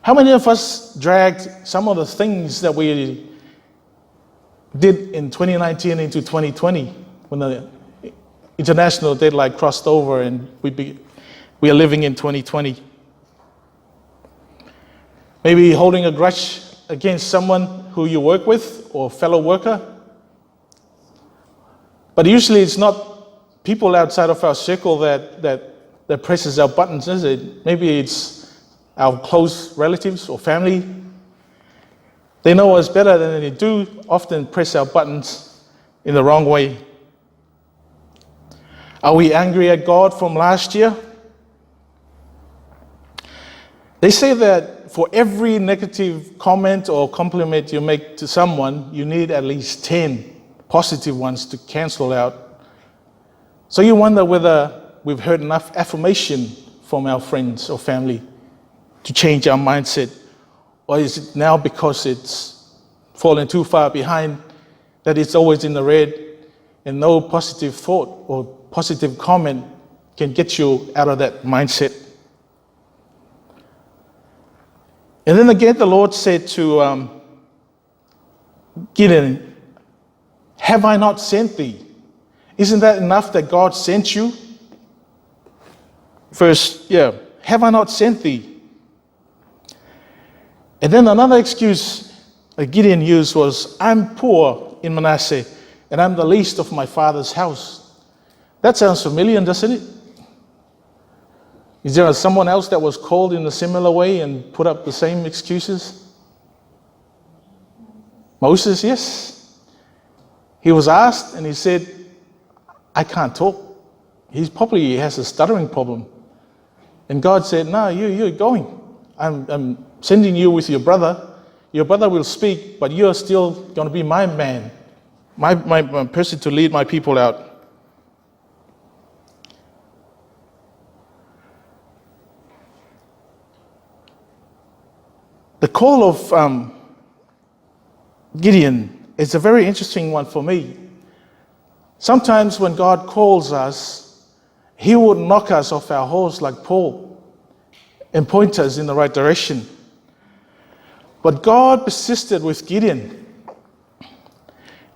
How many of us dragged some of the things that we did in 2019 into 2020 when the international deadline crossed over and we are living in 2020? Maybe holding a grudge against someone who you work with or fellow worker. But usually it's not people outside of our circle that presses our buttons, is it? Maybe it's our close relatives or family. They know us better than they do often press our buttons in the wrong way. Are we angry at God from last year? They say that for every negative comment or compliment you make to someone, you need at least 10 positive ones to cancel out. So you wonder whether we've heard enough affirmation from our friends or family to change our mindset, or is it now because it's fallen too far behind that it's always in the red and no positive thought or positive comment can get you out of that mindset? And then again, the Lord said to Gideon, have I not sent thee? Isn't that enough that God sent you? Have I not sent thee? And then another excuse that Gideon used was, I'm poor in Manasseh, and I'm the least of my father's house. That sounds familiar, doesn't it? Is there someone else that was called in a similar way and put up the same excuses? Moses, yes. He was asked and he said, I can't talk. He probably has a stuttering problem. And God said, no, you're going. I'm sending you with your brother. Your brother will speak, but you're still going to be my man, my person to lead my people out. The call of Gideon is a very interesting one for me. Sometimes when God calls us, he would knock us off our horse like Paul and point us in the right direction. But God persisted with Gideon.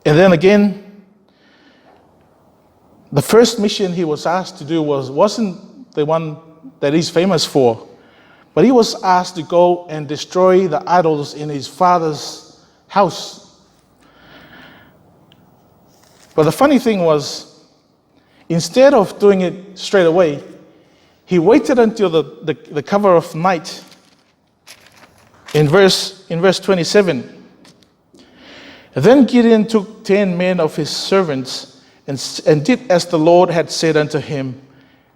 And then again, the first mission he was asked to do wasn't the one that he's famous for. But he was asked to go and destroy the idols in his father's house. But the funny thing was, instead of doing it straight away, he waited until the cover of night. In verse 27, then Gideon took 10 men of his servants and did as the Lord had said unto him.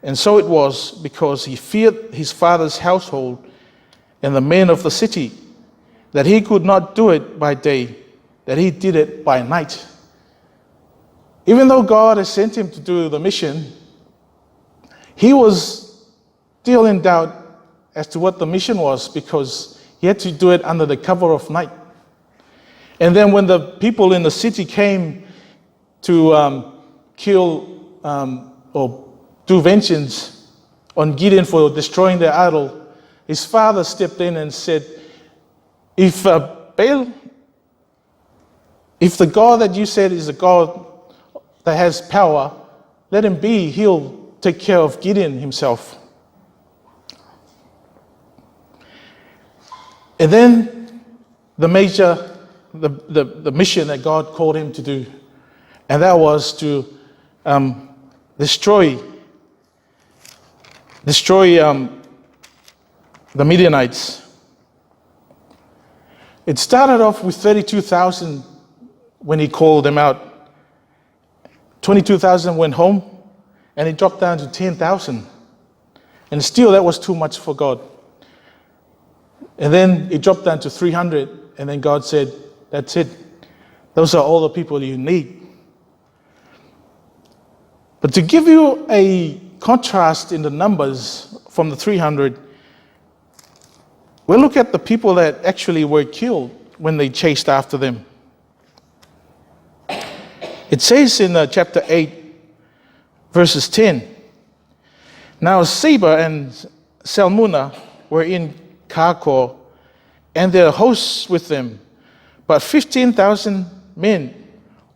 And so it was, because he feared his father's household and the men of the city, that he could not do it by day, that he did it by night. Even though God had sent him to do the mission, he was still in doubt as to what the mission was, because he had to do it under the cover of night. And then when the people in the city came to kill or do vengeance on Gideon for destroying their idol, his father stepped in and said, if the God that you said is a God that has power, let him be. He'll take care of Gideon himself. And then the mission that God called him to do, and that was to destroy the Midianites. It started off with 32,000 when he called them out. 22,000 went home, and it dropped down to 10,000. And still that was too much for God. And then it dropped down to 300, and then God said, that's it. Those are all the people you need. But to give you a contrast in the numbers from the 300, we'll look at the people that actually were killed when they chased after them. It says in chapter 8, verses 10, now Seba and Salmunna were in Karkor, and their hosts with them, but 15,000 men,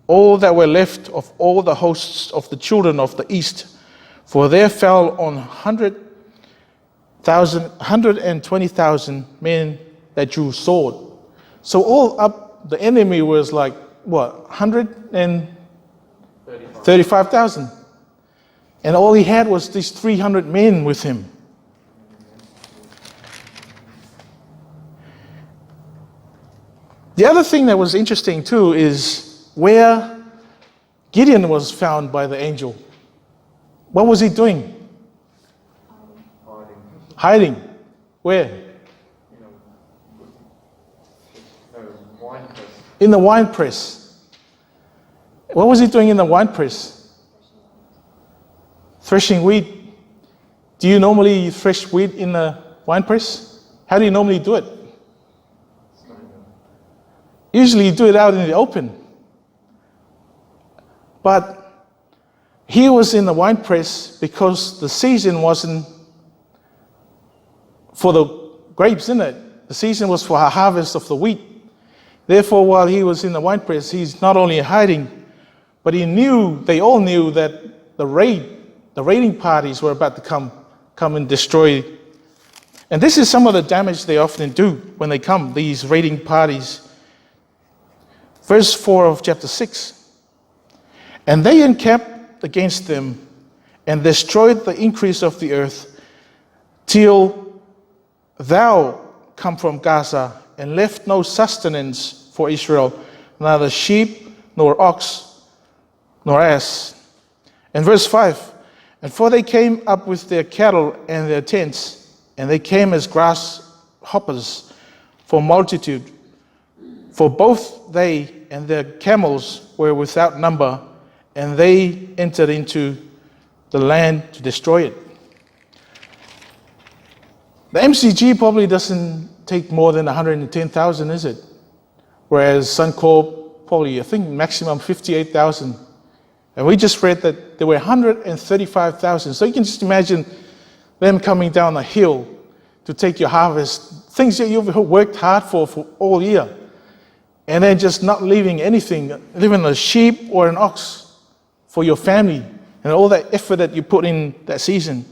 all that were left of all the hosts of the children of the east. For there fell on 120,000 men that drew sword. So all up, the enemy was like, what, 135,000. And all he had was these 300 men with him. The other thing that was interesting too is where Gideon was found by the angel. What was he doing? Hiding. Where? In the wine press. What was he doing in the wine press? Threshing wheat. Do you normally thresh wheat in the wine press? How do you normally do it? Usually you do it out in the open. But he was in the wine press because the season wasn't for the grapes, in it. The season was for a harvest of the wheat. Therefore, while he was in the wine press, he's not only hiding, but they all knew that the raiding parties were about to come and destroy. And this is some of the damage they often do when they come, these raiding parties. Verse 4 of chapter 6. And they encamped against them and destroyed the increase of the earth till thou come from Gaza and left no sustenance for Israel, neither sheep nor ox nor ass. And verse 5. And for they came up with their cattle and their tents, and they came as grasshoppers for multitude. For both they and their camels were without number, and they entered into the land to destroy it. The MCG probably doesn't take more than 110,000, is it? Whereas Suncorp probably, I think, maximum 58,000. And we just read that there were 135,000. So you can just imagine them coming down a hill to take your harvest, things that you've worked hard for all year. And then just not leaving anything, leaving a sheep or an ox for your family and all that effort that you put in that season.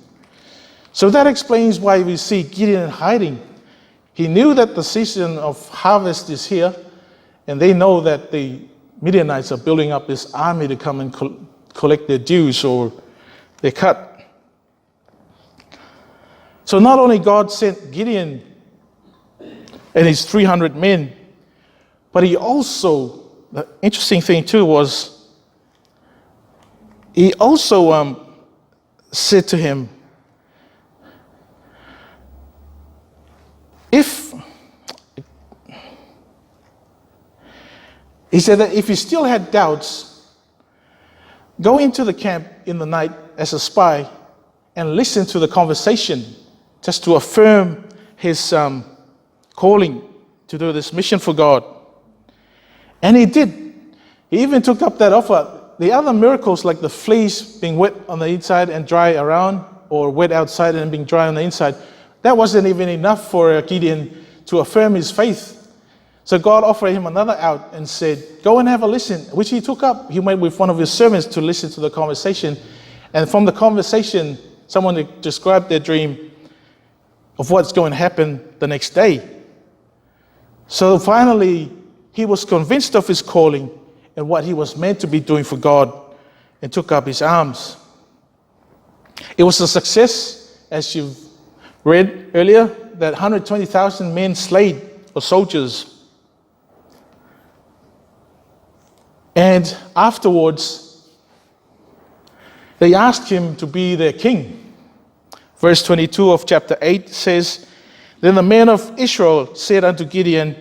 So that explains why we see Gideon hiding. He knew that the season of harvest is here, and they know that the Midianites are building up this army to come and collect their dues or their cut. So not only God sent Gideon and his 300 men, but he also, the interesting thing too was, he also said to him, he said that if he still had doubts, go into the camp in the night as a spy and listen to the conversation just to affirm his calling to do this mission for God. And he did. He even took up that offer. The other miracles, like the fleece being wet on the inside and dry around, or wet outside and being dry on the inside, that wasn't even enough for Gideon to affirm his faith. So God offered him another out and said, go and have a listen, which he took up. He went with one of his servants to listen to the conversation. And from the conversation, someone described their dream of what's going to happen the next day. So finally, he was convinced of his calling and what he was meant to be doing for God, and took up his arms. It was a success, as you've read earlier, that 120,000 men slayed, or soldiers. And afterwards, they asked him to be their king. Verse 22 of chapter 8 says, Then the men of Israel said unto Gideon,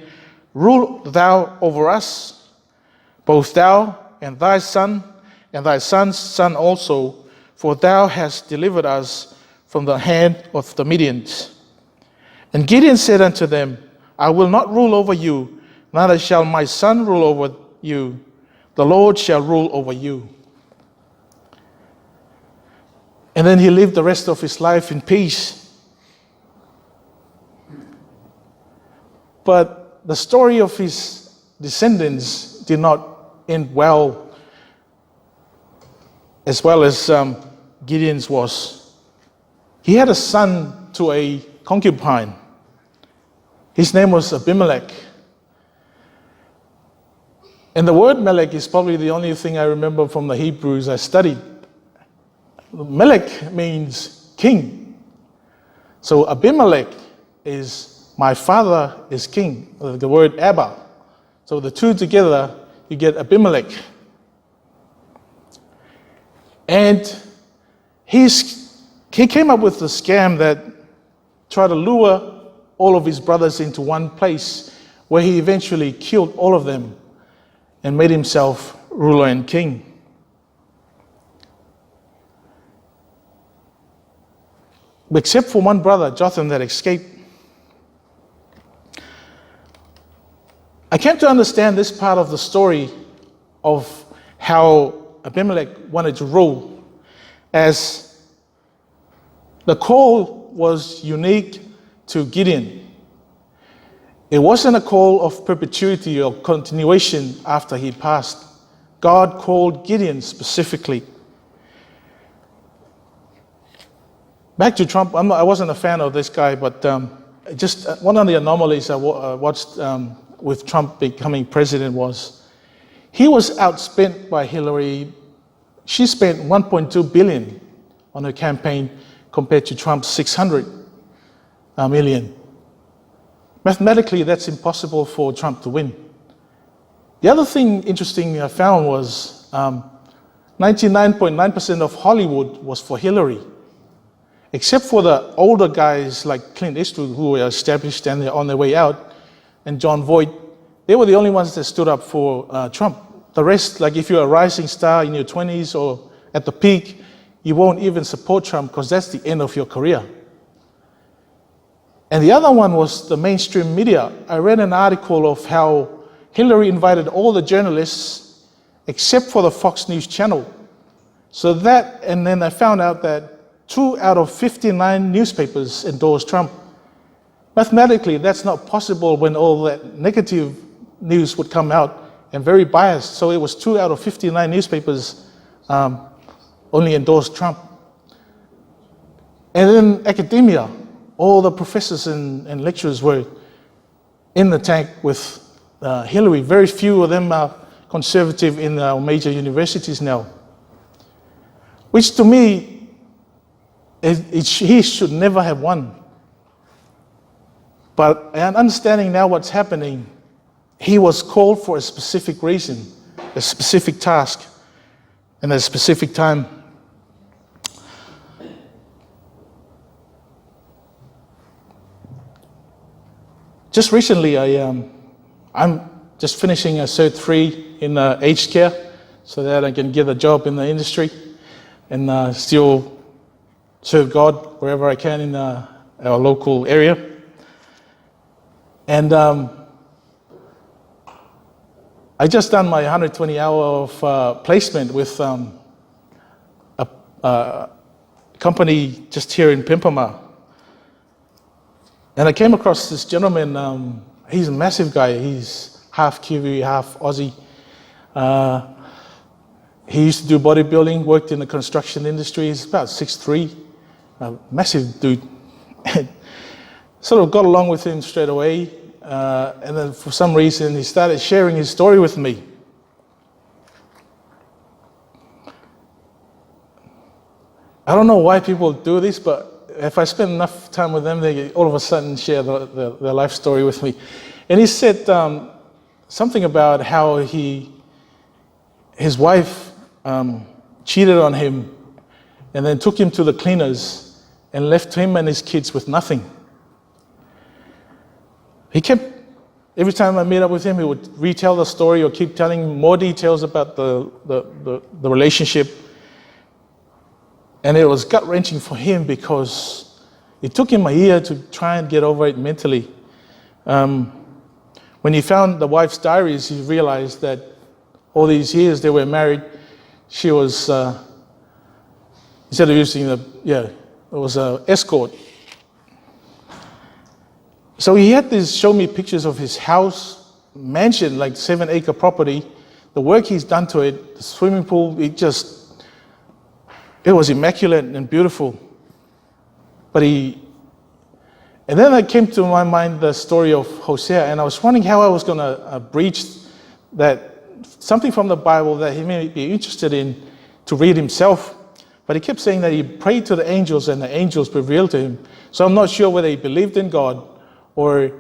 Rule thou over us, both thou and thy son, and thy son's son also, for thou hast delivered us from the hand of the Midians. And Gideon said unto them, I will not rule over you, neither shall my son rule over you. The Lord shall rule over you. And then he lived the rest of his life in peace. But the story of his descendants did not end well as Gideon's was. He had a son to a concubine. His name was Abimelech. And the word Melech is probably the only thing I remember from the Hebrews I studied. Melech means king. So Abimelech is my father is king, the word Abba. So the two together, you get Abimelech. And he came up with a scam that tried to lure all of his brothers into one place, where he eventually killed all of them and made himself ruler and king. Except for one brother, Jotham, that escaped. I came to understand this part of the story of how Abimelech wanted to rule, as the call was unique to Gideon. It wasn't a call of perpetuity or continuation after he passed. God called Gideon specifically. Back to Trump, I wasn't a fan of this guy, but just one of the anomalies I watched with Trump becoming president was he was outspent by Hillary. She spent $1.2 billion on her campaign compared to Trump's $600 million. Mathematically, that's impossible for Trump to win. The other thing interesting I found was 99.9% of Hollywood was for Hillary, except for the older guys like Clint Eastwood, who were established and they're on their way out, and John Voight. They were the only ones that stood up for Trump. The rest, like if you're a rising star in your 20s or at the peak, you won't even support Trump because that's the end of your career. And the other one was the mainstream media. I read an article of how Hillary invited all the journalists except for the Fox News channel. So that, and then I found out that 2 out of 59 newspapers endorsed Trump. Mathematically, that's not possible when all that negative news would come out and very biased. So it was 2 out of 59 newspapers only endorsed Trump. And then academia, all the professors and lecturers were in the tank with Hillary. Very few of them are conservative in our major universities now. Which to me, he should never have won. But understanding now what's happening, he was called for a specific reason, a specific task, and a specific time. Just recently, I'm just finishing a Cert 3 in aged care so that I can get a job in the industry and still serve God wherever I can in our local area. And I just done my 120 hour of placement with a company just here in Pimpama. And I came across this gentleman. He's a massive guy. He's half Kiwi, half Aussie. He used to do bodybuilding, worked in the construction industry. He's about 6'3", a massive dude. Sort of got along with him straight away. And then for some reason, he started sharing his story with me. I don't know why people do this, but if I spend enough time with them, they all of a sudden share their life story with me. And he said something about how his wife cheated on him and then took him to the cleaners and left him and his kids with nothing. He kept, every time I meet up with him, he would retell the story or keep telling more details about the relationship. And it was gut-wrenching for him because it took him a year to try and get over it mentally. When he found the wife's diaries, he realized that all these years they were married, she was, instead of using it was an escort. So he had to show me pictures of his house, mansion, like 7-acre property, the work he's done to it, the swimming pool, it was immaculate and beautiful. And then I came to my mind the story of Hosea, and I was wondering how I was going to breach that, something from the Bible that he may be interested in to read himself. But he kept saying that he prayed to the angels and the angels revealed to him. So I'm not sure whether he believed in God or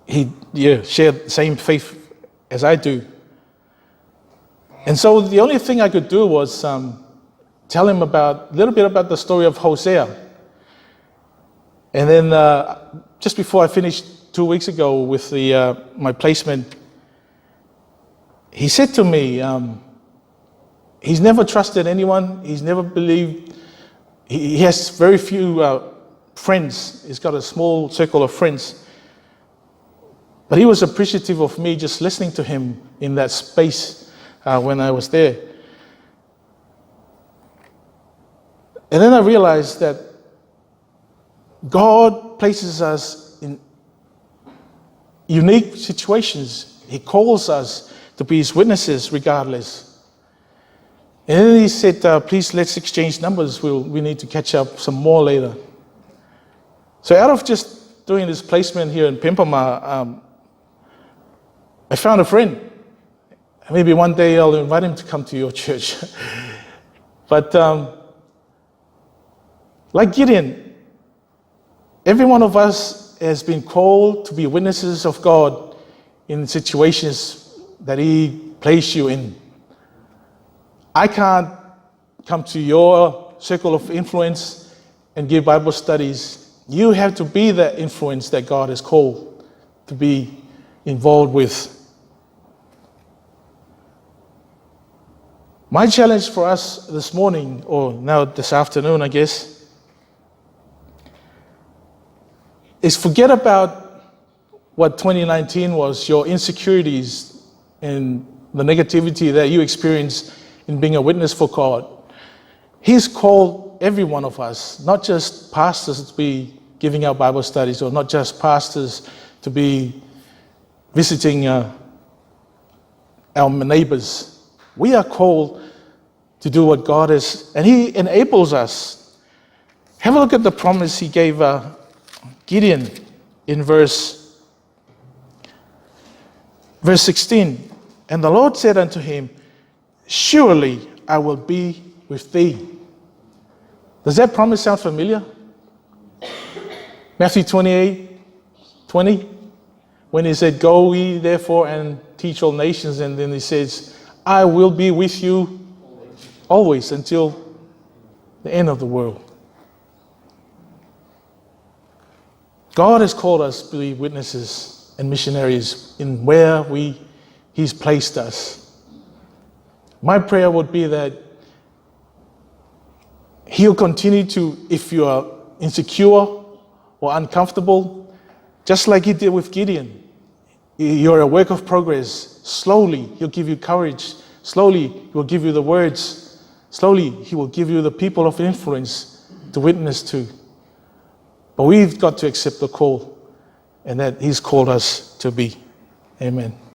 he shared the same faith as I do. And so the only thing I could do was tell him a little bit about the story of Hosea. And then just before I finished 2 weeks ago with my placement, he said to me, he's never trusted anyone. He's never believed. He has very few friends. He's got a small circle of friends. But he was appreciative of me just listening to him in that space when I was there. And then I realized that God places us in unique situations. He calls us to be his witnesses regardless. And then he said, please let's exchange numbers. We need to catch up some more later. So out of just doing this placement here in Pimpama, I found a friend. Maybe one day I'll invite him to come to your church. But like Gideon, every one of us has been called to be witnesses of God in situations that he placed you in. I can't come to your circle of influence and give Bible studies. You have to be that influence that God has called to be involved with. My challenge for us this morning, or now this afternoon, I guess, is forget about what 2019 was, your insecurities and the negativity that you experienced in being a witness for God. He's called every one of us, not just pastors to be giving out Bible studies, or not just pastors to be visiting our neighbors. We are called to do what God is, and he enables us. Have a look at the promise he gave Gideon in verse 16. And the Lord said unto him, surely I will be with thee. Does that promise sound familiar? Matthew 28:20, when he said, go ye therefore and teach all nations, and then he says, I will be with you always until the end of the world. God has called us to be witnesses and missionaries in where he's placed us. My prayer would be that he'll continue to, if you are insecure or uncomfortable, just like he did with Gideon, you're a work of progress. Slowly, he'll give you courage. Slowly, he will give you the words. Slowly, he will give you the people of influence to witness to. But we've got to accept the call, and that he's called us to be. Amen.